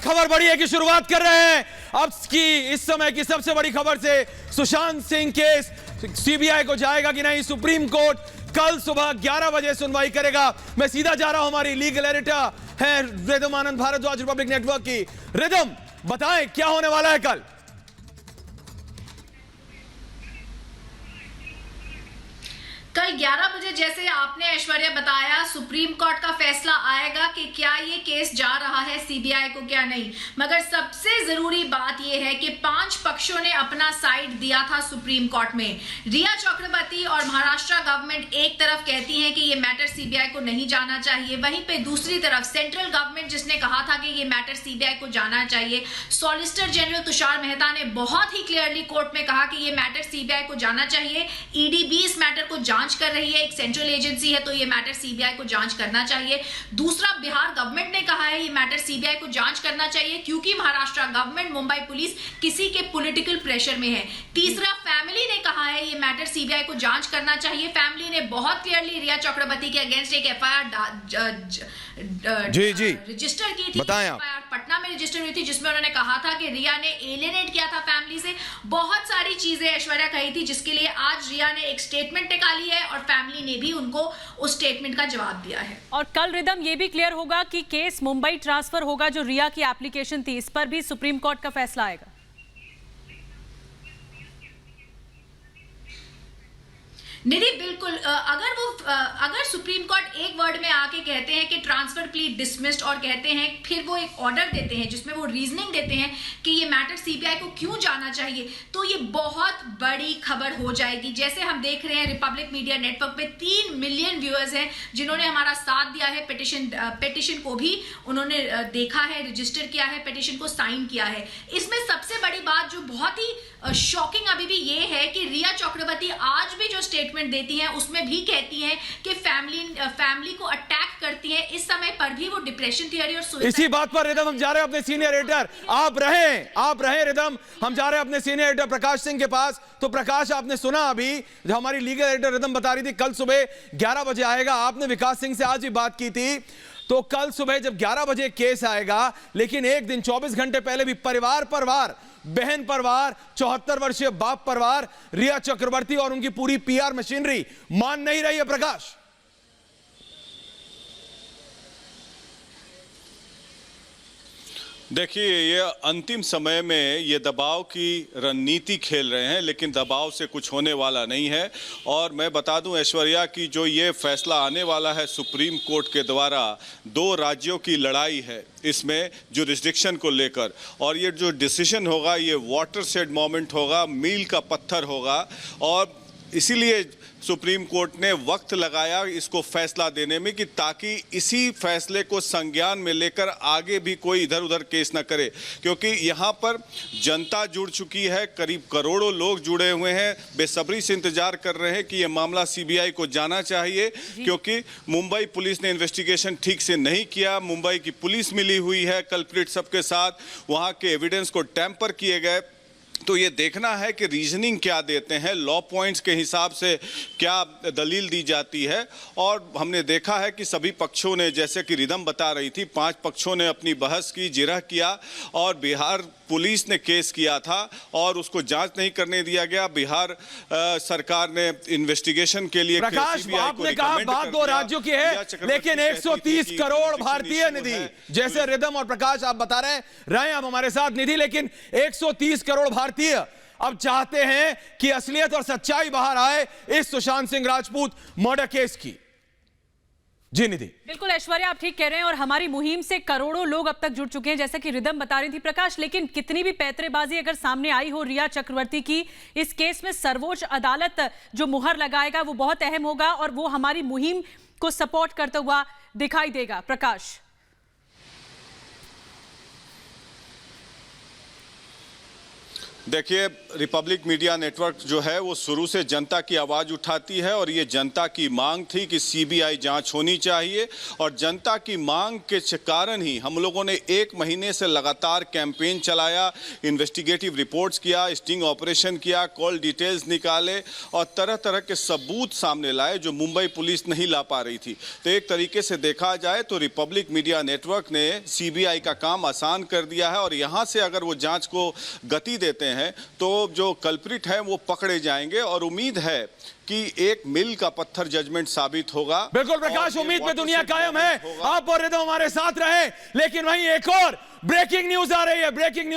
खबर बड़ी है की शुरुआत कर रहे हैं अब की इस समय की सबसे बड़ी खबर से। सुशांत सिंह केस सीबीआई को जाएगा कि नहीं, सुप्रीम कोर्ट कल सुबह 11 बजे सुनवाई करेगा। मैं सीधा जा रहा हूं, हमारी लीगल एडिटर है रिदम आनंद भारद्वाज रिपब्लिक नेटवर्क की। रिदम, बताएं क्या होने वाला है कल? कल 11 बजे जैसे आपने ऐश्वर्या बताया, सुप्रीम कोर्ट का फैसला आएगा कि क्या ये केस जा रहा है सीबीआई को क्या नहीं। मगर सबसे जरूरी बात ये है कि 5 पक्षों ने अपना साइड दिया था सुप्रीम कोर्ट में। रिया चक्रवर्ती और महाराष्ट्र गवर्नमेंट एक तरफ कहती है कि ये मैटर सीबीआई को नहीं जाना चाहिए, वहीं पे दूसरी तरफ सेंट्रल गवर्नमेंट जिसने कहा था कि ये मैटर सीबीआई को जाना चाहिए। सॉलिसिटर जनरल तुषार मेहता ने बहुत ही क्लियरली कोर्ट में कहा कि ये मैटर सीबीआई को जाना चाहिए। ईडी भी इस मैटर को जांच कर रही है, एक सेंट्रल एजेंसी है तो ये मैटर सीबीआई को जांच करना चाहिए। दूसरा, बिहार गवर्नमेंट ने कहा है ये मैटर सीबीआई को जांच करना चाहिए क्योंकि महाराष्ट्र गवर्नमेंट, मुंबई पुलिस किसी के पॉलिटिकल प्रेशर में है। तीसरा, फैमिली ने कहा है ये मैटर सीबीआई को जांच करना चाहिए। फैमिली ने बहुत क्लियरली रिया चक्रवर्ती के अगेंस्ट एक एफआईआर रजिस्टर की थी। एफआईआर पटना में रजिस्टर हुई थी जिसमें उन्होंने कहा था कि रिया ने एलियनेट किया था फैमिली से। बहुत सारी चीजें ऐश्वर्या कही थी जिसके लिए आज रिया ने एक स्टेटमेंट निकाली है और फैमिली ने भी उनको उस स्टेटमेंट का जवाब दिया है। और कल रिदम ये भी क्लियर होगा कि केस मुंबई ट्रांसफर होगा, जो रिया की एप्लीकेशन थी, इस पर भी सुप्रीम कोर्ट का फैसला आएगा। निधि, बिल्कुल, अगर सुप्रीम कोर्ट एक वर्ड में आके कहते हैं कि ट्रांसफर प्ली डिसमिस्ड और कहते हैं, फिर वो एक ऑर्डर देते हैं जिसमें वो रीजनिंग देते हैं कि ये मैटर सीबीआई को क्यों जाना चाहिए, तो ये बहुत बड़ी खबर हो जाएगी। जैसे हम देख रहे हैं रिपब्लिक मीडिया नेटवर्क पे 3 मिलियन व्यूअर्स हैं जिन्होंने हमारा साथ दिया है। पिटिशन को भी उन्होंने देखा है, रजिस्टर किया है, पिटिशन को साइन किया है। इसमें सबसे बड़ी बात जो बहुत ही शॉकिंग अभी भी ये है कि रिया चक्रवर्ती आज भी जो स्टेटमेंट देती हैं उसमें भी कहती हैं कि फैमिली को अटैक करती हैं। इस समय पर भी वो डिप्रेशन थियरी और सुसाइड। इसी बात पर रिदम हम जा रहे हैं अपने सीनियर एडिटर, आप रहे रिदम, हम जा रहे हैं अपने सीनियर एडिटर प्रकाश सिंह के पास। तो प्रकाश, आपने सुना अभी जो हमारी लीगल एडिटर रिदम बता रही थी कल सुबह 11 बजे आएगा। आपने विकास सिंह से आज भी बात की थी, तो कल सुबह जब 11 बजे केस आएगा, लेकिन एक दिन 24 घंटे पहले भी परिवार, बहन परिवार, 74 वर्षीय बाप परिवार, रिया चक्रवर्ती और उनकी पूरी पीआर मशीनरी मान नहीं रही है। प्रकाश, देखिए, ये अंतिम समय में ये दबाव की रणनीति खेल रहे हैं, लेकिन दबाव से कुछ होने वाला नहीं है। और मैं बता दूं ऐश्वर्या की जो ये फैसला आने वाला है सुप्रीम कोर्ट के द्वारा, 2 राज्यों की लड़ाई है इसमें जुरिस्डिक्शन को लेकर, और ये जो डिसीजन होगा ये वाटर शेड मोमेंट होगा, मील का पत्थर होगा। और इसीलिए सुप्रीम कोर्ट ने वक्त लगाया इसको फैसला देने में कि ताकि इसी फैसले को संज्ञान में लेकर आगे भी कोई इधर उधर केस ना करे, क्योंकि यहाँ पर जनता जुड़ चुकी है, करीब करोड़ों लोग जुड़े हुए हैं, बेसब्री से इंतजार कर रहे हैं कि ये मामला सीबीआई को जाना चाहिए, क्योंकि मुंबई पुलिस ने इन्वेस्टिगेशन ठीक से नहीं किया। मुंबई की पुलिस मिली हुई है कल्प्रिट सबके साथ, वहाँ के एविडेंस को टैंपर किए गए। तो ये देखना है कि रीजनिंग क्या देते हैं, लॉ पॉइंट्स के हिसाब से क्या दलील दी जाती है। और हमने देखा है कि सभी पक्षों ने, जैसे कि रिदम बता रही थी, 5 पक्षों ने अपनी बहस की, जिरह किया, और बिहार पुलिस ने केस किया था और उसको जांच नहीं करने दिया गया। बिहार सरकार ने इन्वेस्टिगेशन के लिए प्रकाश, आपने कहा बात 2 राज्यों की है, लेकिन 130 करोड़ भारतीय निधि, जैसे रिदम और प्रकाश आप बता रहे अब हमारे साथ निधि, लेकिन 130 करोड़ भारतीय अब चाहते हैं कि असलियत और सच्चाई बाहर आए इस सुशांत सिंह राजपूत मर्डर केस की। जी निधि, बिल्कुल ऐश्वर्या, आप ठीक कह रहे हैं, और हमारी मुहिम से करोड़ों लोग अब तक जुड़ चुके हैं, जैसे कि रिदम बता रही थी। प्रकाश, लेकिन कितनी भी पैतरेबाजी अगर सामने आई हो रिया चक्रवर्ती की, इस केस में सर्वोच्च अदालत जो मुहर लगाएगा वो बहुत अहम होगा और वो हमारी मुहिम को सपोर्ट करता हुआ दिखाई देगा। प्रकाश, देखिए, रिपब्लिक मीडिया नेटवर्क जो है वो शुरू से जनता की आवाज़ उठाती है और ये जनता की मांग थी कि सीबीआई जांच होनी चाहिए। और जनता की मांग के कारण ही हम लोगों ने 1 महीने से लगातार कैंपेन चलाया, इन्वेस्टिगेटिव रिपोर्ट्स किया, स्टिंग ऑपरेशन किया, कॉल डिटेल्स निकाले और तरह तरह के सबूत सामने लाए जो मुंबई पुलिस नहीं ला पा रही थी। तो एक तरीके से देखा जाए तो रिपब्लिक मीडिया नेटवर्क ने सीबीआई का काम आसान कर दिया है और यहाँ से अगर वो जाँच को गति देते हैं तो जो कल्प्रिट हैं वो पकड़े जाएंगे और उम्मीद है कि एक मील का पत्थर जजमेंट साबित होगा। बिल्कुल प्रकाश, उम्मीद पे दुनिया कायम है। आप और रिदम हमारे साथ रहे, लेकिन वहीं एक और ब्रेकिंग न्यूज आ रही है। ब्रेकिंग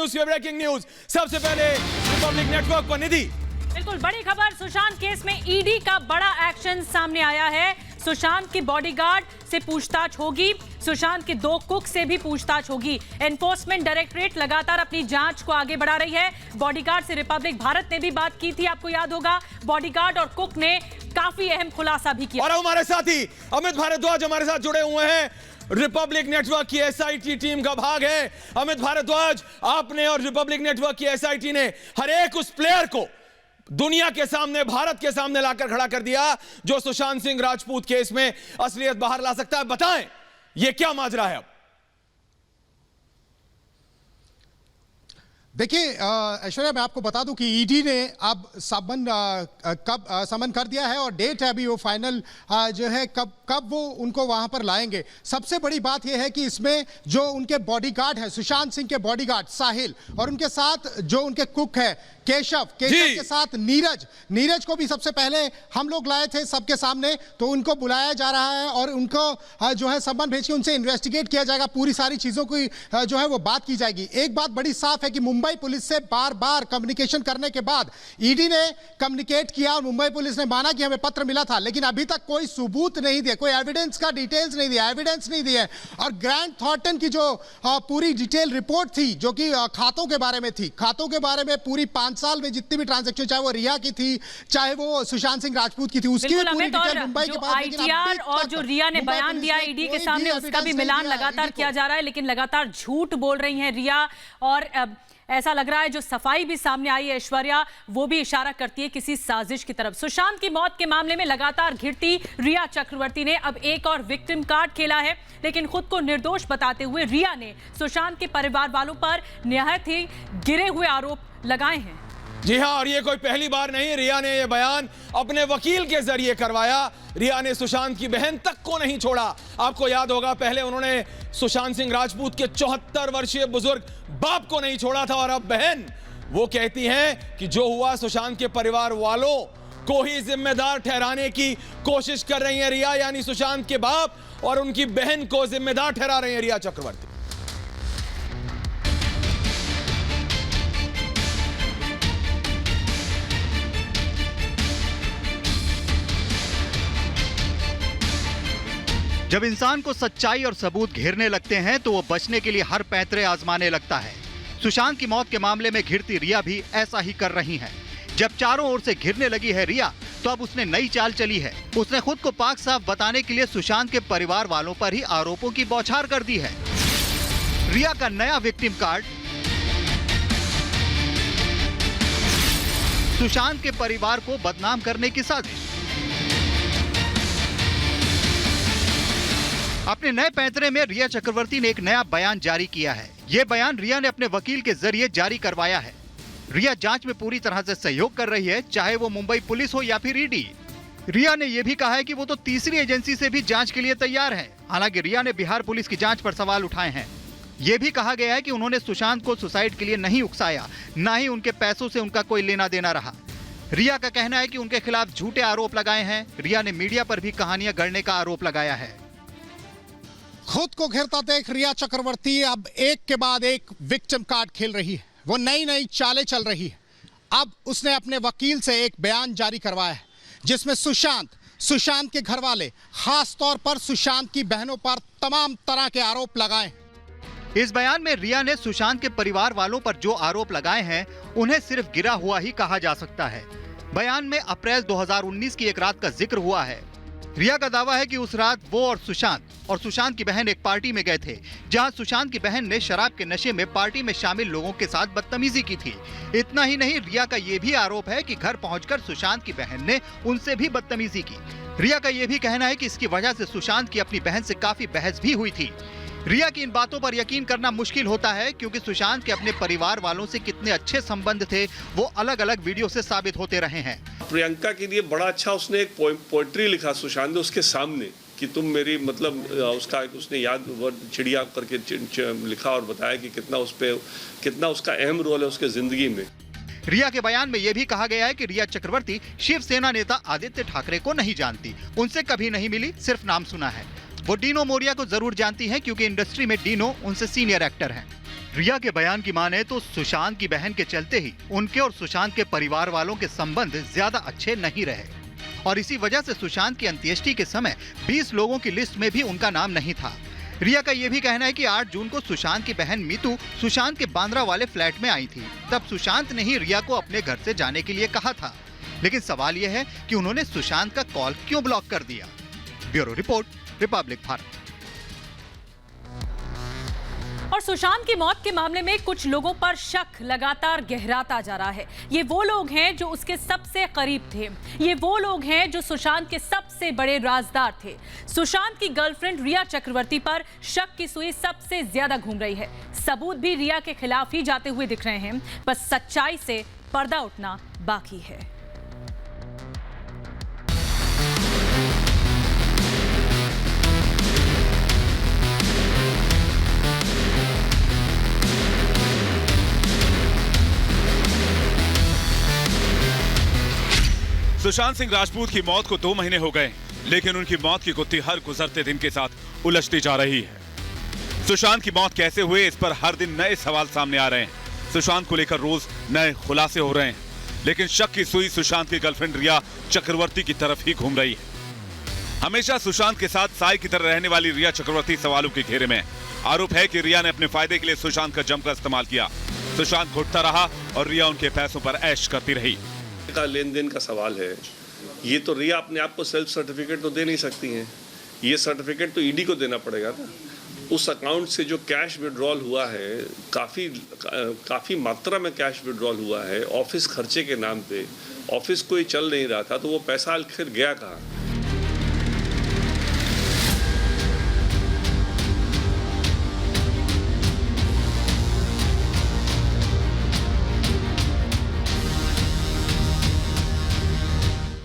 न्यूज सबसे पहले रिपब्लिक नेटवर्क पर निधि। बिल्कुल बड़ी खबर, सुशांत केस में ईडी का बड़ा एक्शन सामने आया है। सुशांत के बॉडीगार्ड से पूछताछ होगी, सुशांत के 2 कुक से भी पूछताछ होगी। एनफोर्समेंट डायरेक्टरेट लगातार अपनी जांच को आगे बढ़ा रही है। बॉडीगार्ड से रिपब्लिक भारत ने भी बात की थी, आपको याद होगा। बॉडीगार्ड और कुक ने काफी अहम खुलासा भी किया। और हमारे साथी अमित भारद्वाज हमारे साथ जुड़े हुए हैं, रिपब्लिक नेटवर्क की एसआईटी टीम का भाग है। अमित भारद्वाज, आपने और रिपब्लिक नेटवर्क की एसआईटी ने हर एक उस प्लेयर को दुनिया के सामने, भारत के सामने लाकर खड़ा कर दिया जो सुशांत सिंह राजपूत केस में असलियत बाहर ला सकता है। बताएं, यह क्या माजरा है? अब देखिए ऐश्वर्या, मैं आपको बता दूं कि ईडी ने अब समन कर दिया है और डेट है अभी वो फाइनल जो है कब वो उनको वहां पर लाएंगे। सबसे बड़ी बात यह है कि इसमें जो उनके बॉडीगार्ड है, सुशांत सिंह के बॉडीगार्ड साहिल, और उनके साथ जो उनके कुक है केशव के साथ नीरज को भी सबसे पहले हम लोग लाए थे सबके सामने, तो उनको बुलाया जा रहा है और उनको जो है सम्मन भेज के उनसे इन्वेस्टिगेट किया जाएगा। पूरी सारी चीजों की जो है वो बात की जाएगी। एक बात बड़ी साफ है कि मुंबई पुलिस से बार बार कम्युनिकेशन करने के बाद ईडी ने कम्युनिकेट किया और मुंबई पुलिस ने माना कि हमें पत्र मिला था, लेकिन अभी तक कोई सबूत नहीं दिया, कोई एविडेंस का डिटेल्स नहीं दिया, एविडेंस नहीं दिया। और ग्रैंड थॉर्टन की जो पूरी डिटेल रिपोर्ट थी जो कि खातों के बारे में थी, खातों के बारे में पूरी 5 साल में जितनी भी ट्रांजैक्शन, चाहे वो रिया की थी चाहे वो सुशांत सिंह राजपूत की थी, उसकी भी पूरी डिटेल मुंबई के पास। आईटीआर और जो रिया ने बयान दिया ईडी के सामने, उसका भी मिलान लगातार किया जा रहा है, लेकिन लगातार झूठ बोल रही हैं रिया। और ऐसा लग रहा है जो सफाई भी सामने आई है ऐश्वर्या, वो भी इशारा करती है किसी साजिश की तरफ। सुशांत की मौत के मामले में लगातार घिरती रिया चक्रवर्ती ने अब एक और विक्टिम कार्ड खेला है, लेकिन खुद को निर्दोष बताते हुए रिया ने सुशांत के परिवार वालों पर निहायत ही गिरे हुए आरोप लगाए हैं। जी हां, और ये कोई पहली बार नहीं, रिया ने यह बयान अपने वकील के जरिए करवाया। रिया ने सुशांत की बहन तक को नहीं छोड़ा। आपको याद होगा, पहले उन्होंने सुशांत सिंह राजपूत के 74 वर्षीय बुजुर्ग बाप को नहीं छोड़ा था, और अब बहन वो कहती हैं कि जो हुआ सुशांत के परिवार वालों को ही जिम्मेदार ठहराने की कोशिश कर रही है रिया, यानी सुशांत के बाप और उनकी बहन को जिम्मेदार ठहरा रही है रिया चक्रवर्ती। जब इंसान को सच्चाई और सबूत घेरने लगते हैं तो वो बचने के लिए हर पैंतरे आजमाने लगता है। सुशांत की मौत के मामले में घिरती रिया भी ऐसा ही कर रही हैं। जब चारों ओर से घिरने लगी है रिया, तो अब उसने नई चाल चली है। उसने खुद को पाक साफ बताने के लिए सुशांत के परिवार वालों पर ही आरोपों की बौछार कर दी है। रिया का नया विक्टिम कार्ड, सुशांत के परिवार को बदनाम करने की साजिश। अपने नए पैंतरे में रिया चक्रवर्ती ने एक नया बयान जारी किया है। यह बयान रिया ने अपने वकील के जरिए जारी करवाया है। रिया जांच में पूरी तरह से सहयोग कर रही है, चाहे वो मुंबई पुलिस हो या फिर ईडी। रिया ने यह भी कहा है कि वो तो तीसरी एजेंसी से भी जांच के लिए तैयार है। हालांकि रिया ने बिहार पुलिस की जांच पर सवाल उठाए हैं। यह भी कहा गया है कि उन्होंने सुशांत को सुसाइड के लिए नहीं उकसाया, न ही उनके पैसों से उनका कोई लेना देना रहा। रिया का कहना है कि उनके खिलाफ झूठे आरोप लगाए हैं। रिया ने मीडिया पर भी कहानियां गढ़ने का आरोप लगाया है। खुद को घिरता देख रिया चक्रवर्ती अब एक के बाद एक विक्टिम कार्ड खेल रही है। वो नई नई चालें चल रही है। अब उसने अपने वकील से एक बयान जारी करवाया है, जिसमें सुशांत के घर वाले, खास तौर पर सुशांत की बहनों पर तमाम तरह के आरोप लगाए। इस बयान में रिया ने सुशांत के परिवार वालों पर जो आरोप लगाए हैं, उन्हें सिर्फ गिरा हुआ ही कहा जा सकता है। बयान में अप्रैल 2019 की एक रात का जिक्र हुआ है। रिया का दावा है कि उस रात वो और सुशांत की बहन एक पार्टी में गए थे, जहां सुशांत की बहन ने शराब के नशे में पार्टी में शामिल लोगों के साथ बदतमीजी की थी। इतना ही नहीं, रिया का ये भी आरोप है कि घर पहुंचकर सुशांत की बहन ने उनसे भी बदतमीजी की। रिया का ये भी कहना है कि इसकी वजह से सुशांत की अपनी बहन से काफी बहस भी हुई थी। रिया की इन बातों पर यकीन करना मुश्किल होता है, क्योंकि सुशांत के अपने परिवार वालों से कितने अच्छे संबंध थे वो अलग अलग वीडियो से साबित होते रहे हैं। प्रियंका के लिए बड़ा अच्छा उसने एक पोएट्री लिखा सुशांत ने उसके सामने कि तुम मेरी मतलब उसने याद चिड़िया करके लिखा और बताया कि कितना उसका अहम रोल है उसके जिंदगी में। रिया के बयान में यह भी कहा गया है कि रिया चक्रवर्ती शिवसेना नेता आदित्य ठाकरे को नहीं जानती, उनसे कभी नहीं मिली, सिर्फ नाम सुना है। वो डीनो मोरिया को जरूर जानती है, क्योंकि इंडस्ट्री में डीनो उनसे सीनियर एक्टर हैं। रिया के बयान की माने तो सुशांत की बहन के चलते ही उनके और सुशांत के परिवार वालों के संबंध ज्यादा अच्छे नहीं रहे, और इसी वजह से सुशांत की अंत्येष्टि के समय 20 लोगों की लिस्ट में भी उनका नाम नहीं था। रिया का यह भी कहना है कि 8 जून को सुशांत की बहन मीतू सुशांत के बांद्रा वाले फ्लैट में आई थी। तब सुशांत ने ही रिया को अपने घर से जाने के लिए कहा था, लेकिन सवाल यह है कि उन्होंने सुशांत का कॉल क्यों ब्लॉक कर दिया। Bureau report, Republic Bharat. और सुशांत की मौत के मामले में कुछ लोगों पर शक लगातार गहराता जा रहा है। ये वो लोग हैं जो उसके सबसे करीब थे, ये वो लोग हैं जो सुशांत के सबसे बड़े राजदार थे। सुशांत की गर्लफ्रेंड रिया चक्रवर्ती पर शक की सुई सबसे ज्यादा घूम रही है। सबूत भी रिया के खिलाफ ही जाते हुए दिख रहे हैं, बस सच्चाई से पर्दा उठना बाकी है। सुशांत सिंह राजपूत की मौत को 2 महीने हो गए, लेकिन उनकी मौत की गुत्थी हर गुजरते दिन के साथ उलझती जा रही है। सुशांत की मौत कैसे हुई, इस पर हर दिन नए सवाल सामने आ रहे हैं। सुशांत को लेकर रोज नए खुलासे हो रहे हैं, लेकिन शक की सुई सुशांत की गर्लफ्रेंड रिया चक्रवर्ती की तरफ ही घूम रही है। हमेशा सुशांत के साथ साई की तरह रहने वाली रिया चक्रवर्ती सवालों के घेरे में है। आरोप है कि रिया ने अपने फायदे के लिए सुशांत का जमकर इस्तेमाल किया। सुशांत घुटता रहा और रिया उनके पैसों पर ऐश करती रही। का लेन देन का सवाल है, ये तो रिया अपने आप को सेल्फ सर्टिफिकेट तो दे नहीं सकती हैं, ये सर्टिफिकेट तो ईडी को देना पड़ेगा ना। उस अकाउंट से जो कैश विड्रॉल हुआ है, काफ़ी मात्रा में कैश विड्रॉल हुआ है ऑफिस खर्चे के नाम पे। ऑफिस कोई चल नहीं रहा था, तो वो पैसा आखिर गया कहाँ?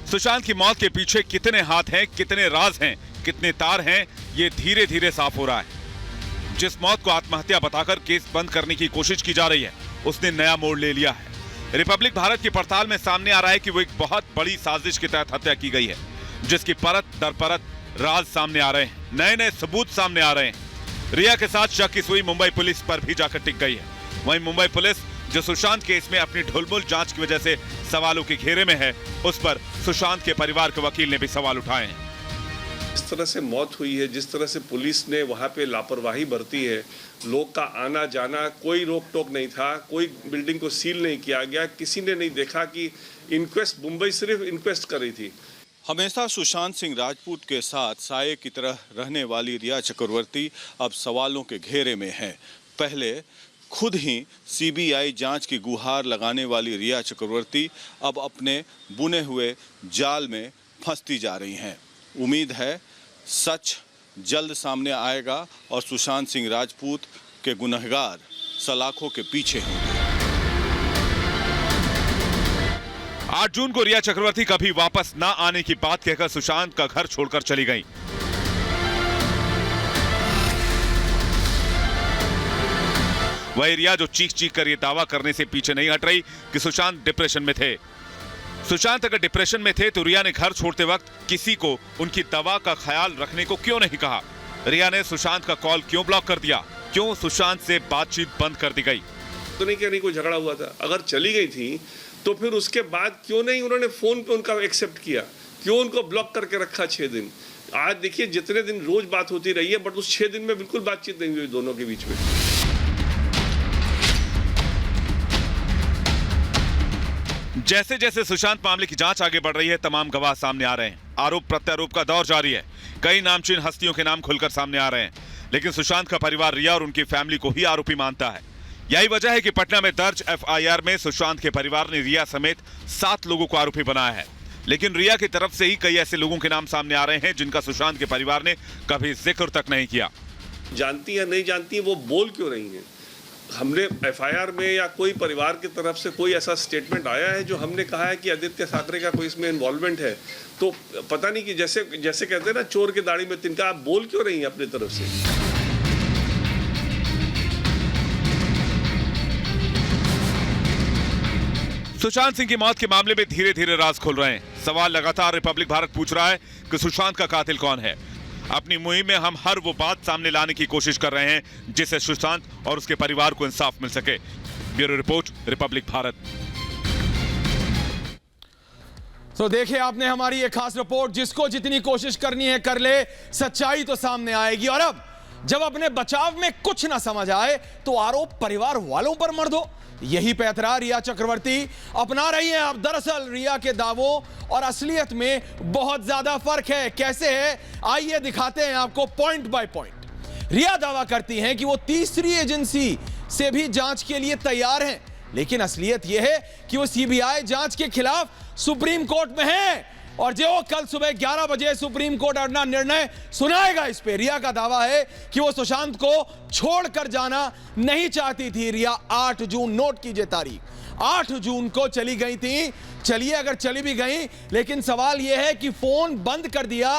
सुशांत की मौत के पीछे कितने हाथ हैं, कितने राज हैं, कितने तार हैं, ये धीरे धीरे साफ हो रहा है। जिस मौत को आत्महत्या बताकर केस बंद करने की कोशिश की जा रही है, उसने नया मोड़ ले लिया है। रिपब्लिक भारत की पड़ताल में सामने आ रहा है कि वो एक बहुत बड़ी साजिश के तहत हत्या की गई है, जिसकी परत दर परत राज सामने आ रहे हैं, नए नए सबूत सामने आ रहे हैं। रिया के साथ शक की सुई मुंबई पुलिस पर भी जाकर टिक गई है। वहीं मुंबई पुलिस, जो सुशांत केस में अपनी ढुलमुल जांच की वजह से सवालों के घेरे में है, उस पर सुशांत के परिवार के वकील ने भी सवाल उठाए हैं। जिस तरह से मौत हुई है, जिस तरह से पुलिस ने वहाँ पे लापरवाही बरती है, लोग का आना जाना कोई रोक टोक नहीं था, कोई बिल्डिंग को सील नहीं किया गया, किसी ने नहीं देखा कि इंक्वेस्ट, मुंबई सिर्फ इंक्वेस्ट कर रही थी। हमेशा सुशांत सिंह राजपूत के साथ साये की तरह रहने वाली रिया चक्रवर्ती अब सवालों के घेरे में है। पहले खुद ही सीबीआई जांच की गुहार लगाने वाली रिया चक्रवर्ती अब अपने बुने हुए जाल में फंसती जा रही हैं। उम्मीद है सच जल्द सामने आएगा और सुशांत सिंह राजपूत के गुनहगार सलाखों के पीछे होंगे। 8 जून को रिया चक्रवर्ती कभी वापस ना आने की बात कहकर सुशांत का घर छोड़कर चली गई। वही रिया जो चीख चीख कर ये दावा करने से पीछे नहीं हट रही कि सुशांत डिप्रेशन में थे। सुशांत अगर डिप्रेशन में थे तो रिया ने घर छोड़ते वक्त किसी को उनकी दवा का ख्याल रखने को क्यों नहीं कहा? रिया ने सुशांत का कॉल क्यों ब्लॉक कर दिया? क्यों सुशांत से बातचीत बंद कर दी गई? तो नहीं क्या नहीं कोई झगड़ा हुआ था, अगर चली गई थी तो फिर उसके बाद क्यों नहीं उन्होंने फोन पे उनका एक्सेप्ट किया? क्यों उनको ब्लॉक करके रखा 6 दिन? आज देखिए जितने दिन रोज बात होती रही है, बट उस 6 दिन में बिल्कुल बातचीत नहीं हुई दोनों के बीच में। जैसे जैसे सुशांत मामले की जांच आगे बढ़ रही है, तमाम गवाह सामने आ रहे हैं। आरोप प्रत्यारोप का दौर जारी है। कई नामचीन हस्तियों के नाम खुलकर सामने आ रहे हैं, लेकिन सुशांत का परिवार रिया और उनकी फैमिली को ही आरोपी मानता है। यही वजह है कि पटना में दर्ज एफआईआर में सुशांत के परिवार ने रिया समेत 7 लोगों को आरोपी बनाया है। लेकिन रिया की तरफ से ही कई ऐसे लोगों के नाम सामने आ रहे हैं जिनका सुशांत के परिवार ने कभी जिक्र तक नहीं किया। जानती या नहीं जानती वो बोल क्यों रही हैं? हमने एफआईआर में या कोई परिवार की तरफ से कोई ऐसा स्टेटमेंट आया है जो हमने कहा है कि आदित्य ठाकरे का कोई इसमें इन्वॉल्वमेंट है? तो पता नहीं कि जैसे कहते हैं ना, चोर के दाढ़ी में तिनका, आप बोल क्यों रही हैं अपनी तरफ से? सुशांत सिंह की मौत के मामले में धीरे धीरे राज खुल रहे हैं। सवाल लगातार रिपब्लिक भारत पूछ रहा है कि सुशांत का कातिल कौन है। अपनी मुहिम में हम हर वो बात सामने लाने की कोशिश कर रहे हैं जिससे सुशांत और उसके परिवार को इंसाफ मिल सके। Bureau report, Republic Bharat. तो देखिए आपने हमारी ये खास रिपोर्ट, जिसको जितनी कोशिश करनी है कर ले, सच्चाई तो सामने आएगी। और अब जब अपने बचाव में कुछ ना समझ आए तो आरोप परिवार वालों पर मर दो। यही पैंतरा रिया चक्रवर्ती अपना रही है। अब दरअसल रिया के दावों और असलियत में बहुत ज्यादा फर्क है। कैसे है, आइए दिखाते हैं आपको पॉइंट बाय पॉइंट। रिया दावा करती हैं कि वो तीसरी एजेंसी से भी जांच के लिए तैयार हैं, लेकिन असलियत यह है कि वो सीबीआई जांच के खिलाफ सुप्रीम कोर्ट में है और जो कल सुबह 11 बजे सुप्रीम कोर्ट अपना निर्णय सुनाएगा इस पे। रिया का दावा है कि वो सुशांत को छोड़कर जाना नहीं चाहती थी। रिया 8 जून, नोट कीजिए तारीख, 8 जून को चली गई थी। चलिए, अगर चली भी गई, लेकिन सवाल यह है कि फोन बंद कर दिया।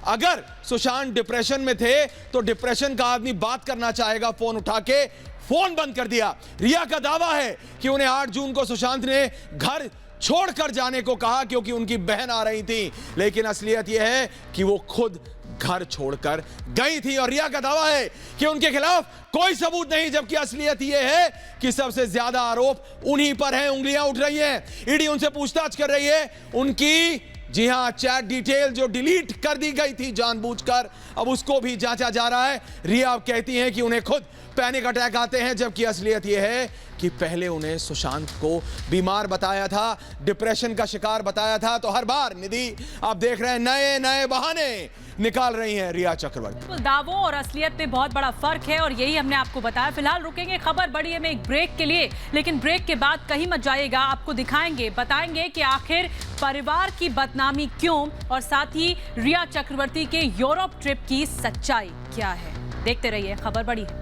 अगर सुशांत डिप्रेशन में थे तो डिप्रेशन का आदमी बात करना चाहेगा, फोन उठा के फोन बंद कर दिया। रिया का दावा है कि उन्हें 8 जून को सुशांत ने घर छोड़कर जाने को कहा क्योंकि उनकी बहन आ रही थी, लेकिन असलियत यह है कि वो खुद घर छोड़कर गई थी। और रिया का दावा है कि उनके खिलाफ कोई सबूत नहीं, जबकि असलियत यह है कि सबसे ज्यादा आरोप उन्हीं पर हैं। उंगलियां उठ रही हैं, ईडी उनसे पूछताछ कर रही है। उनकी, जी हां, चैट डिटेल जो डिलीट कर दी गई थी जानबूझकर, अब उसको भी जांचा जा रहा है। रिया कहती हैं कि उन्हें खुद पैनिक अटैक आते हैं, जबकि असलियत यह है कि पहले उन्हें सुशांत को बीमार बताया था, डिप्रेशन का शिकार बताया था। तो हर बार निधि, आप देख रहे हैं, नए नए बहाने निकाल रही हैं रिया चक्रवर्ती। दावों और असलियत में बहुत बड़ा फर्क है और यही हमने आपको बताया। फिलहाल रुकेंगे, खबर बड़ी है में एक ब्रेक के लिए, लेकिन ब्रेक के बाद कहीं मत जाइएगा। आपको दिखाएंगे, बताएंगे कि आखिर परिवार की बदनामी क्यों, और साथ ही रिया चक्रवर्ती के यूरोप ट्रिप की सच्चाई क्या है। देखते रहिए, खबर बड़ी है।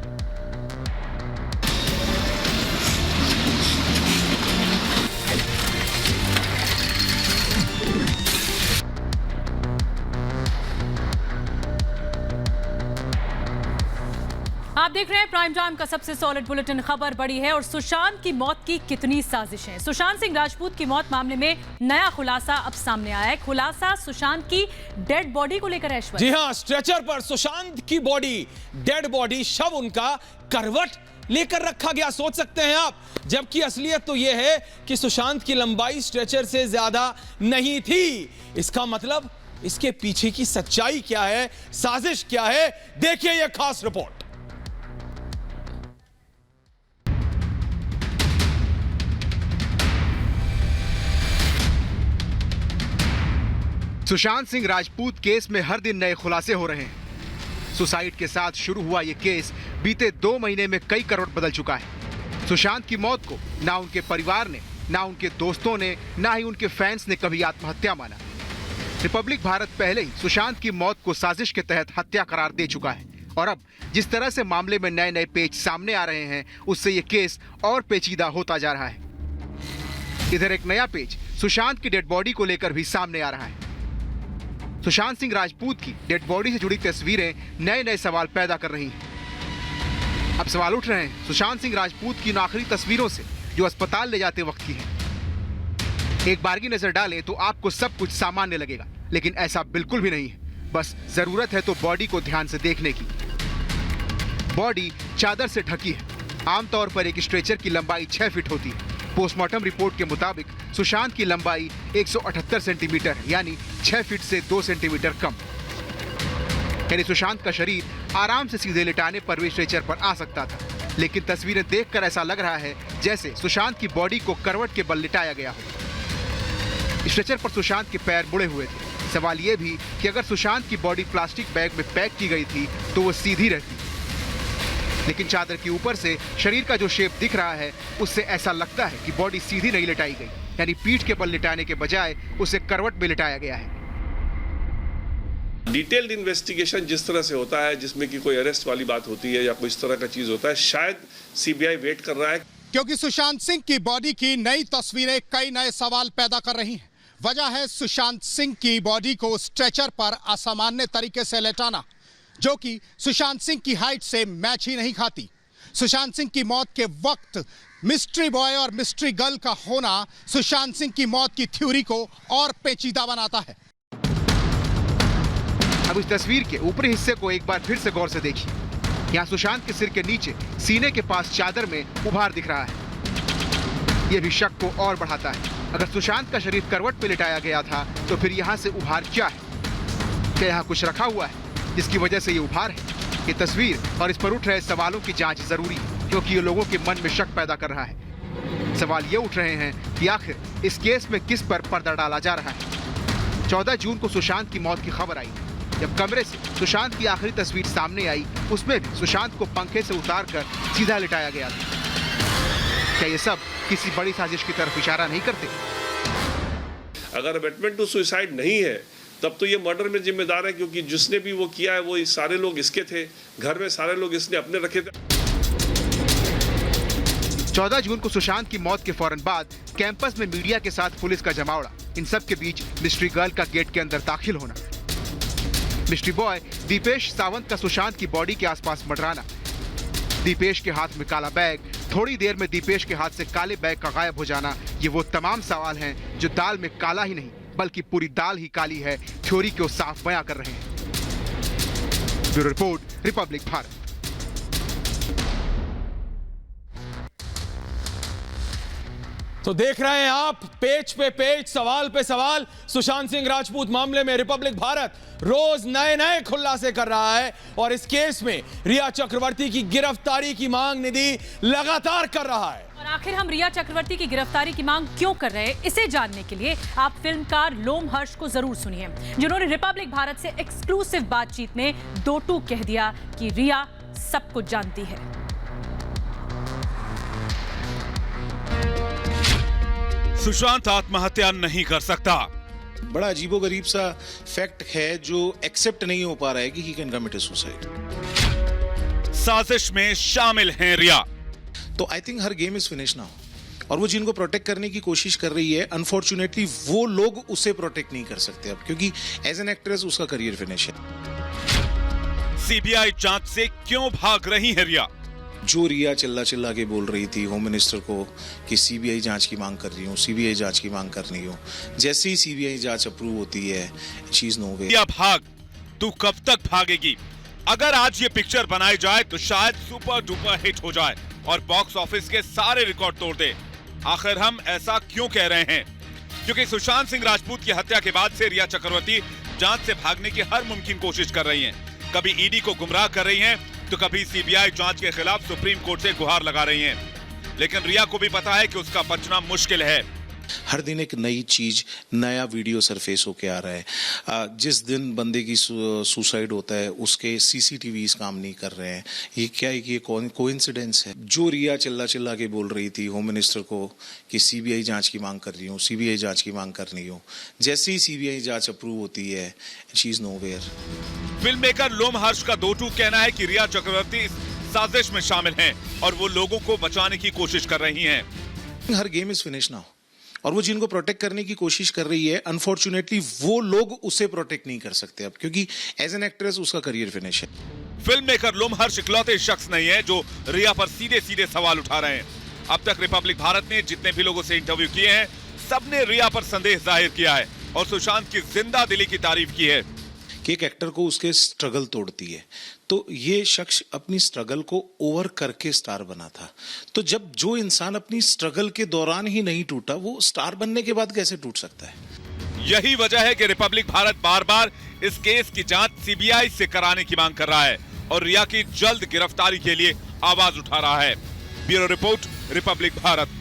आप देख रहे हैं प्राइम टाइम का सबसे सॉलिड बुलेटिन। खबर बड़ी है और सुशांत की मौत की कितनी साजिशें। सुशांत सिंह राजपूत की मौत मामले में नया खुलासा अब सामने आया है। खुलासा सुशांत की डेड बॉडी को लेकर है। जी हां, स्ट्रेचर पर सुशांत की बॉडी, डेड बॉडी, शव उनका करवट लेकर रखा गया, सोच सकते हैं आप। जबकि असलियत तो यह है कि सुशांत की लंबाई स्ट्रेचर से ज्यादा नहीं थी। इसका मतलब इसके पीछे की सच्चाई क्या है, साजिश क्या है, देखिए यह खास रिपोर्ट। सुशांत सिंह राजपूत केस में हर दिन नए खुलासे हो रहे हैं। सुसाइड के साथ शुरू हुआ यह केस बीते 2 महीने में कई करोड़ बदल चुका है। सुशांत की मौत को ना उनके परिवार ने, ना उनके दोस्तों ने, ना ही उनके फैंस ने कभी आत्महत्या माना। रिपब्लिक भारत पहले ही सुशांत की मौत को साजिश के तहत हत्या करार दे चुका है और अब जिस तरह से मामले में नए नए पेच सामने आ रहे हैं, उससे यह केस और पेचीदा होता जा रहा है। इधर एक नया पेच सुशांत की डेड बॉडी को लेकर भी सामने आ रहा है। सुशांत सिंह राजपूत की डेड बॉडी से जुड़ी तस्वीरें नए नए सवाल पैदा कर रही हैं। अब सवाल उठ रहे हैं सुशांत सिंह राजपूत की इन आखिरी तस्वीरों से, जो अस्पताल ले जाते वक्त की हैं। एक बार की नजर डालें तो आपको सब कुछ सामान्य लगेगा, लेकिन ऐसा बिल्कुल भी नहीं है। बस जरूरत है तो बॉडी को ध्यान से देखने की। बॉडी चादर से ढकी है। आमतौर पर एक स्ट्रेचर की लंबाई 6 फीट होती है। पोस्टमार्टम रिपोर्ट के मुताबिक सुशांत की लंबाई 178 सेंटीमीटर है, यानी 6 फीट से 2 सेंटीमीटर कम। यानी सुशांत का शरीर आराम से सीधे लिटाने पर भी स्ट्रेचर पर आ सकता था, लेकिन तस्वीरें देखकर ऐसा लग रहा है जैसे सुशांत की बॉडी को करवट के बल लिटाया गया हो। स्ट्रेचर पर सुशांत के पैर मुड़े हुए थे, सवाल ये भी कि अगर सुशांत की बॉडी प्लास्टिक बैग में पैक की गई थी तो वो सीधी रहती, लेकिन चादर के ऊपर से शरीर का जो शेप दिख रहा है उससे ऐसा लगता है कि बॉडी सीधी नहीं लिटाई गई, यानी पीठ के बल लिटाने के बजाय उसे करवट में लिटाया गया है। डिटेल्ड इन्वेस्टिगेशन जिस तरह से होता है, जिसमें कि कोई अरेस्ट वाली बात होती है या कोई इस तरह का चीज होता है, शायद सीबीआई वेट कर रहा है, क्योंकि सुशांत सिंह की बॉडी की नई तस्वीरें कई नए सवाल पैदा कर रही हैं। वजह है सुशांत सिंह की बॉडी को स्ट्रेचर पर असामान्य तरीके से लेटाना, जो कि सुशांत सिंह की हाइट से मैच ही नहीं खाती। सुशांत सिंह की मौत के वक्त मिस्ट्री बॉय और मिस्ट्री गर्ल का होना सुशांत सिंह की मौत की थ्योरी को और पेचीदा बनाता है। अब इस तस्वीर के ऊपरी हिस्से को एक बार फिर से गौर से देखिए। यहाँ सुशांत के सिर के नीचे सीने के पास चादर में उभार दिख रहा है। यह भी शक को और बढ़ाता है। अगर सुशांत का शरीर करवट पे लिटाया गया था तो फिर यहाँ से उभार क्या है? क्या यहाँ कुछ रखा हुआ है जिसकी वजह से ये उभार है? ये तस्वीर और इस पर उठ रहे सवालों की जांच जरूरी है, क्योंकि ये लोगों के मन में शक पैदा कर रहा है। सवाल ये उठ रहे हैं कि आखिर इस केस में किस पर पर्दा डाला जा रहा है। 14 जून को सुशांत की मौत की खबर आई। जब कमरे से सुशांत की आखिरी तस्वीर सामने आई, उसमें भी सुशांत को पंखे से उतारकर सीधा लिटाया गया था। क्या ये सब किसी बड़ी साजिश की तरफ इशारा नहीं करते? अगर अबेटमेंट टू सुसाइड नहीं है तब तो ये मर्डर में जिम्मेदार है, क्योंकि जिसने भी वो किया है वो सारे लोग इसके थे, घर में सारे लोग इसने अपने रखे थे। 14 जून को सुशांत की मौत के फौरन बाद कैंपस में मीडिया के साथ पुलिस का जमावड़ा, इन सब के बीच मिस्ट्री गर्ल का गेट के अंदर दाखिल होना, मिस्ट्री बॉय दीपेश सावंत का सुशांत की बॉडी के आसपास मंडराना, दीपेश के हाथ में काला बैग, थोड़ी देर में दीपेश के हाथ से काले बैग का गायब हो जाना, ये वो तमाम सवाल हैं जो दाल में काला ही नहीं बल्कि पूरी दाल ही काली है थ्योरी को साफ बयां कर रहे हैं। Bureau report, Republic Bharat. तो देख रहे हैं आप, पेज पे पेज, सवाल पे सवाल, सुशांत सिंह राजपूत मामले में रिपब्लिक भारत रोज नए नए खुलासे कर रहा है और इस केस में रिया चक्रवर्ती की गिरफ्तारी की मांग निधि लगातार कर रहा है। और आखिर हम रिया चक्रवर्ती की गिरफ्तारी की मांग क्यों कर रहे हैं, इसे जानने के लिए आप फिल्मकार लोम हर्ष को जरूर सुनिए, जिन्होंने रिपब्लिक भारत से एक्सक्लूसिव बातचीत में दो टूक कह दिया कि रिया सब कुछ जानती है। सुशांत आत्महत्या नहीं कर सकता। बड़ा अजीबोगरीब सा फैक्ट है जो एक्सेप्ट नहीं हो पा रहा है कि ही कैन कमिट सुसाइड। साजिश में शामिल हैं रिया। तो I think her game is finish now, और वो जिनको प्रोटेक्ट करने की कोशिश कर रही है, अनफॉर्चुनेटली वो लोग उसे प्रोटेक्ट नहीं कर सकते अब, क्योंकि एज एन एक्ट्रेस उसका करियर फिनिश है। सीबीआई जांच से क्यों भाग रही है रिया? जो रिया चिल्ला चिल्ला के बोल रही थी होम मिनिस्टर को कि सीबीआई जांच की मांग कर रही हूँ, सीबीआई जांच की मांग कर रही हूँ, जैसे ही सीबीआई जांच अप्रूव होती है शी इज नो वे। रिया भाग, तू कब तक भागेगी? अगर आज ये पिक्चर बनाई जाए तो शायद सुपर डुपर हिट हो जाए और बॉक्स ऑफिस के सारे रिकॉर्ड तोड़ दे। आखिर हम ऐसा क्यों कह रहे हैं? क्योंकि सुशांत सिंह राजपूत की हत्या के बाद से रिया चक्रवर्ती जांच से भागने की हर मुमकिन कोशिश कर रही हैं। कभी ईडी को गुमराह कर रही हैं, तो कभी सीबीआई जांच के खिलाफ सुप्रीम कोर्ट से गुहार लगा रही हैं। लेकिन रिया को भी पता है कि उसका बचना मुश्किल है। हर दिन एक नई चीज, नया वीडियो सरफेस होके आ रहा है। जिस दिन बंदे की सुसाइड होता है उसके सीसीटीवीज काम नहीं कर रहे हैं। ये क्या है कि ये कोइंसिडेंस है? जो रिया चिल्ला चिल्ला के बोल रही थी होम मिनिस्टर को कि सीबीआई जांच की मांग कर रही हूँ, सीबीआई जांच की मांग कर रही हूँ, जैसे ही सीबीआई जांच अप्रूव होती है she is nowhere. Film maker Lom Harsh का दो टूक कहना है कि रिया चक्रवर्ती इस साजिश में शामिल हैं और वो लोगों को बचाने की कोशिश कर रही हैं। हर गेम इज फिनिश नाउ, और वो जिनको प्रोटेक्ट करने की कोशिश कर रही है, अनफॉर्चुनेटली वो लोग उसे प्रोटेक्ट नहीं कर सकते अब, क्योंकि एज एन एक्ट्रेस उसका करियर फिनिश है। फिल्म मेकर लोम हर्ष इकलौते शख्स नहीं है जो रिया पर सीधे सीधे सवाल उठा रहे हैं। अब तक रिपब्लिक भारत ने जितने भी लोगों से इंटरव्यू किए हैं, सबने रिया पर संदेह जाहिर किया है और सुशांत की जिंदा दिली की तारीफ की है कि एक एक्टर को उसके स्ट्रगल तोड़ती है। तो ये शख्स अपनी स्ट्रगल को ओवर करके स्टार बना था। तो जब जो इंसान अपनी स्ट्रगल के दौरान ही नहीं टूटा, वो स्टार बनने के बाद कैसे टूट सकता है? यही वजह है कि रिपब्लिक भारत बार बार इस केस की जांच सीबीआई से कराने की मांग कर रहा है और रिया की जल्द गिरफ्तारी के लिए आवाज उठा रहा है। Bureau report, Republic Bharat.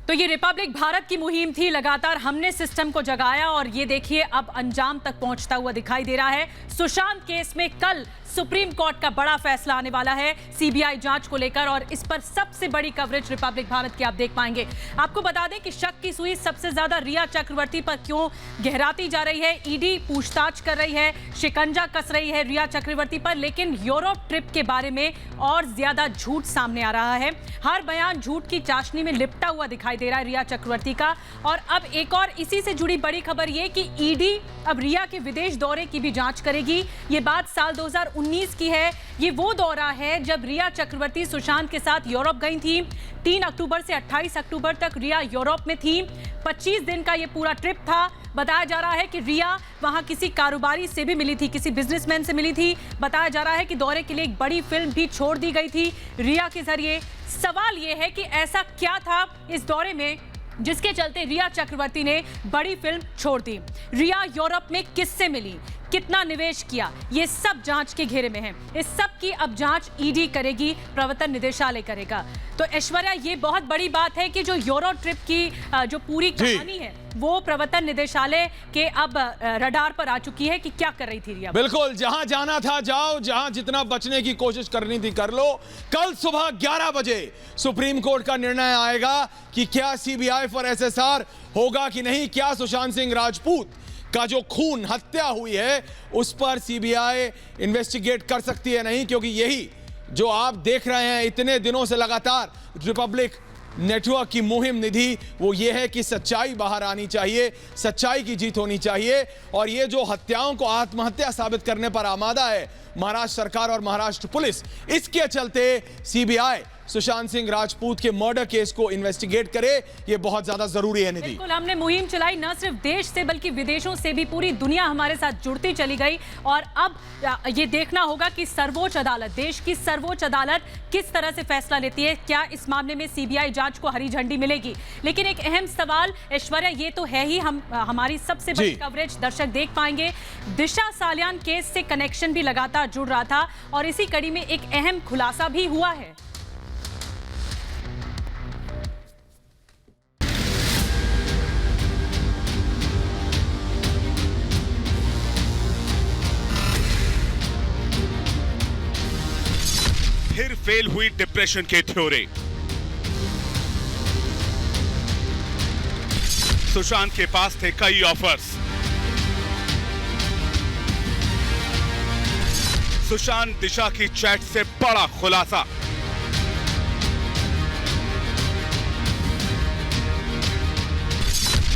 तो ये रिपब्लिक भारत की मुहिम थी। लगातार हमने सिस्टम को जगाया और ये देखिए अब अंजाम तक पहुंचता हुआ दिखाई दे रहा है। सुशांत केस में कल सुप्रीम कोर्ट का बड़ा फैसला आने वाला है सीबीआई जांच को लेकर और इस पर सबसे बड़ी कवरेज रिपब्लिक भारत की आप देख पाएंगे। आपको बता दें कि शक की सुई सबसे ज्यादा रिया चक्रवर्ती पर क्यों गहराती जा रही है। ईडी पूछताछ कर रही है, शिकंजा कस रही है रिया चक्रवर्ती पर, लेकिन यूरोप ट्रिप के बारे में और ज्यादा झूठ सामने आ रहा है। हर बयान झूठ की चाशनी में लिपटा हुआ दिखाई दे रहा है रिया चक्रवर्ती का। और अब एक और इसी से जुड़ी बड़ी खबर यह कि ईडी अब रिया के विदेश दौरे की भी जांच करेगी। ये बात साल 2019 की है। ये वो दौरा है जब रिया चक्रवर्ती सुशांत के साथ यूरोप गई थी। 3 अक्टूबर से 28 अक्टूबर तक रिया यूरोप में थी। 25 दिन का ये पूरा ट्रिप था। बताया जा रहा है कि रिया वहां किसी कारोबारी से भी मिली थी, किसी बिजनेसमैन से मिली थी। बताया जा रहा है कि दौरे के लिए एक बड़ी फिल्म भी छोड़ दी गई थी रिया के जरिए। सवाल यह है कि ऐसा क्या था इस दौरे में जिसके चलते रिया चक्रवर्ती ने बड़ी फिल्म छोड़ दी। रिया यूरोप में किससे मिली, कितना निवेश किया, ये सब जांच के घेरे में है। इस सब की अब जांच ईडी करेगी, प्रवर्तन निदेशालय करेगा। तो ऐश्वर्या, ये बहुत बड़ी बात है कि जो यूरो ट्रिप की जो पूरी कहानी है वो प्रवर्तन निदेशालय के अब रडार पर आ चुकी है कि क्या कर रही थी रिया। बिल्कुल, जहां जाना था जाओ, जहां जितना बचने की कोशिश करनी थी कर लो। कल सुबह 11 बजे सुप्रीम कोर्ट का निर्णय आएगा कि क्या सीबीआई फॉर एसएसआर होगा कि नहीं, क्या सुशांत सिंह राजपूत का जो खून हत्या हुई है उस पर सीबीआई इन्वेस्टिगेट कर सकती है नहीं, क्योंकि यही जो आप देख रहे हैं इतने दिनों से लगातार रिपब्लिक नेटवर्क की मुहिम निधि, वो ये है कि सच्चाई बाहर आनी चाहिए, सच्चाई की जीत होनी चाहिए। और ये जो हत्याओं को आत्महत्या साबित करने पर आमादा है महाराष्ट्र सरकार और महाराष्ट्र पुलिस, इसके चलते सीबीआई सुशांत सिंह राजपूत के मर्डर केस को इन्वेस्टिगेट करे, ये बहुत ज्यादा जरूरी है निधि। बिल्कुल, हमने मुहिम चलाई न सिर्फ देश से बल्कि विदेशों से भी। पूरी दुनिया हमारे साथ जुड़ती चली गई और अब ये देखना होगा कि सर्वोच्च अदालत, देश की सर्वोच्च अदालत किस तरह से फैसला लेती है। क्या इस मामले में सीबीआई जांच को हरी झंडी मिलेगी। लेकिन एक अहम सवाल ऐश्वर्या ये तो है ही, हमारी सबसे बड़ी कवरेज दर्शक देख पाएंगे। दिशा सालियान केस से कनेक्शन भी लगातार जुड़ रहा था और इसी कड़ी में एक अहम खुलासा भी हुआ है। फिर फेल हुई डिप्रेशन के थ्योरी। सुशांत के पास थे कई ऑफर्स। सुशांत दिशा की चैट से बड़ा खुलासा।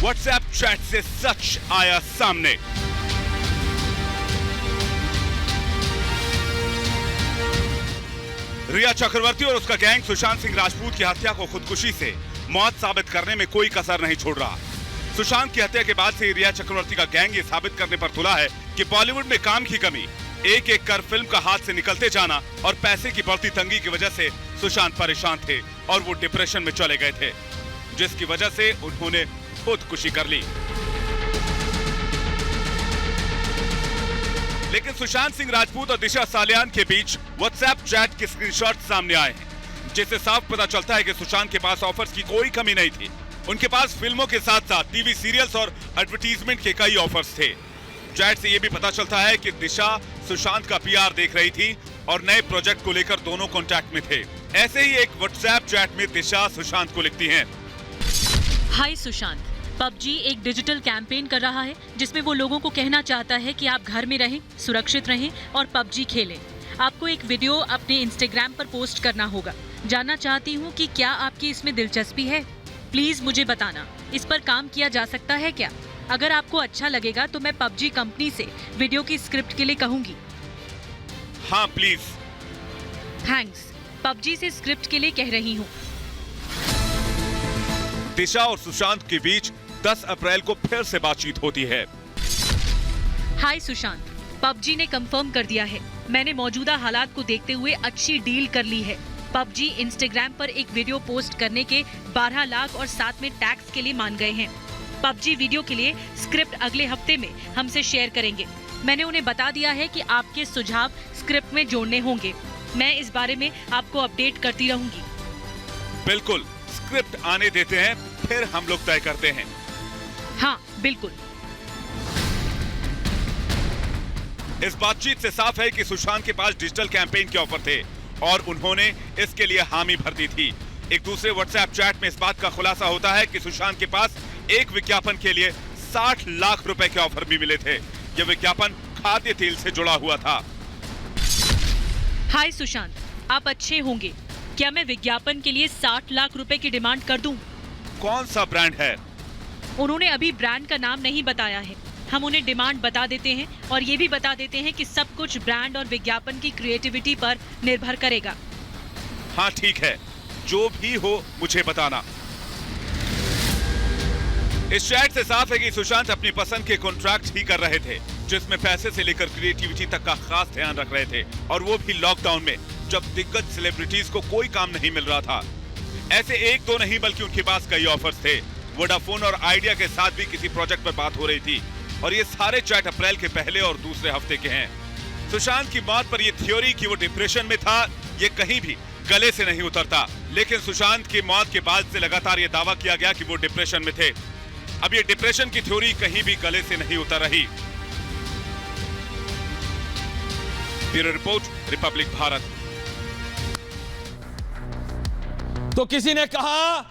व्हाट्सएप चैट से सच आया सामने। रिया चक्रवर्ती और उसका गैंग सुशांत सिंह राजपूत की हत्या को खुदकुशी से मौत साबित करने में कोई कसर नहीं छोड़ रहा। सुशांत की हत्या के बाद से रिया चक्रवर्ती का गैंग ये साबित करने पर तुला है कि बॉलीवुड में काम की कमी, एक एक कर फिल्म का हाथ से निकलते जाना और पैसे की बढ़ती तंगी की वजह से सुशांत परेशान थे और वो डिप्रेशन में चले गए थे, जिसकी वजह से उन्होंने खुदकुशी कर ली। लेकिन सुशांत सिंह राजपूत और दिशा सालियान के बीच व्हाट्सएप चैट के स्क्रीनशॉट सामने आए हैं, जिससे साफ पता चलता है कि सुशांत के पास ऑफर्स की कोई कमी नहीं थी। उनके पास फिल्मों के साथ साथ टीवी सीरियल्स और एडवर्टीजमेंट के कई ऑफर्स थे। चैट से यह भी पता चलता है कि दिशा सुशांत का पीआर देख रही थी और नए प्रोजेक्ट को लेकर दोनों कॉन्टैक्ट में थे। ऐसे ही एक व्हाट्सएप चैट में दिशा सुशांत को लिखती हैं, हाय सुशांत, पबजी एक डिजिटल कैंपेन कर रहा है जिसमें वो लोगों को कहना चाहता है कि आप घर में रहें, सुरक्षित रहें और पबजी खेलें। आपको एक वीडियो अपने इंस्टाग्राम पर पोस्ट करना होगा। जानना चाहती हूँ कि क्या आपकी इसमें दिलचस्पी है। प्लीज मुझे बताना, इस पर काम किया जा सकता है क्या। अगर आपको अच्छा लगेगा तो मैं पबजी कंपनी से वीडियो की स्क्रिप्ट के लिए कहूंगी। हाँ प्लीज। थैंक्स, पबजी से स्क्रिप्ट के लिए कह रही हूँ। दिशा और सुशांत के बीच 10 अप्रैल को फिर से बातचीत होती है। हाय सुशांत, पबजी ने कंफर्म कर दिया है। मैंने मौजूदा हालात को देखते हुए अच्छी डील कर ली है। पबजी इंस्टाग्राम पर एक वीडियो पोस्ट करने के 12 लाख और साथ में टैक्स के लिए मान गए हैं। पबजी वीडियो के लिए स्क्रिप्ट अगले हफ्ते में हमसे शेयर करेंगे। मैंने उन्हें बता दिया है कि आपके सुझाव स्क्रिप्ट में जोड़ने होंगे। मैं इस बारे में आपको अपडेट करती रहूंगी। बिल्कुल, स्क्रिप्ट आने देते हैं, फिर हम लोग तय करते हैं। हाँ बिल्कुल। इस बातचीत से साफ है कि सुशांत के पास डिजिटल कैंपेन के ऑफर थे और उन्होंने इसके लिए हामी भर दी थी। एक दूसरे व्हाट्सएप चैट में इस बात का खुलासा होता है कि सुशांत के पास एक विज्ञापन के लिए 60 लाख रुपए के ऑफर भी मिले थे। यह विज्ञापन खाद्य तेल से जुड़ा हुआ था। हाय सुशांत, आप अच्छे होंगे। क्या मैं विज्ञापन के लिए 60 लाख रुपए की डिमांड कर दूं? कौन सा ब्रांड है? उन्होंने अभी ब्रांड का नाम नहीं बताया है। हम उन्हें डिमांड बता देते हैं और ये भी बता देते हैं कि सब कुछ ब्रांड और विज्ञापन की क्रिएटिविटी पर निर्भर करेगा। हाँ ठीक है, जो भी हो मुझे बताना। इस चैट से साफ है कि सुशांत अपनी पसंद के कॉन्ट्रैक्ट ही कर रहे थे, जिसमें पैसे से लेकर क्रिएटिविटी तक का खास ध्यान रख रहे थे, और वो भी लॉकडाउन में जब दिग्गज सेलिब्रिटीज को कोई काम नहीं मिल रहा था। ऐसे एक दो नहीं बल्कि उनके पास कई ऑफर्स थे। वोडाफोन और आइडिया के साथ भी किसी प्रोजेक्ट पर बात हो रही थी, और ये सारे चैट अप्रैल के पहले और दूसरे हफ्ते के हैं। सुशांत की मौत पर यह थ्योरी कि वो डिप्रेशन में था, ये कहीं भी गले से नहीं उतरता। लेकिन सुशांत की मौत के बाद से लगातार ये दावा किया गया कि वो डिप्रेशन में थे। अब ये डिप्रेशन की थ्योरी कहीं भी गले से नहीं उतर रही। Bureau report, Republic Bharat. तो किसी ने कहा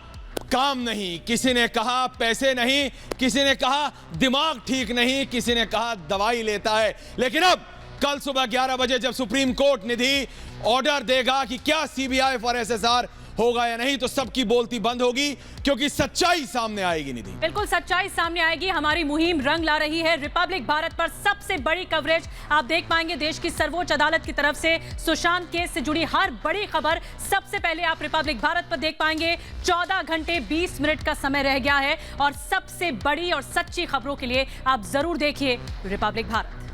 काम नहीं, किसी ने कहा पैसे नहीं, किसी ने कहा दिमाग ठीक नहीं, किसी ने कहा दवाई लेता है। लेकिन अब कल सुबह 11 बजे जब सुप्रीम कोर्ट निधि ऑर्डर देगा कि क्या सीबीआई फॉर एसएसआर होगा या नहीं, तो सबकी बोलती बंद होगी, क्योंकि सच्चाई सामने आएगी। निधि, बिल्कुल सच्चाई सामने आएगी। हमारी मुहिम रंग ला रही है। रिपब्लिक भारत पर सबसे बड़ी कवरेज आप देख पाएंगे। देश की सर्वोच्च अदालत की तरफ से सुशांत केस से जुड़ी हर बड़ी खबर सबसे पहले आप रिपब्लिक भारत पर देख पाएंगे। 14 घंटे 20 मिनट का समय रह गया है और सबसे बड़ी और सच्ची खबरों के लिए आप जरूर देखिए रिपब्लिक भारत।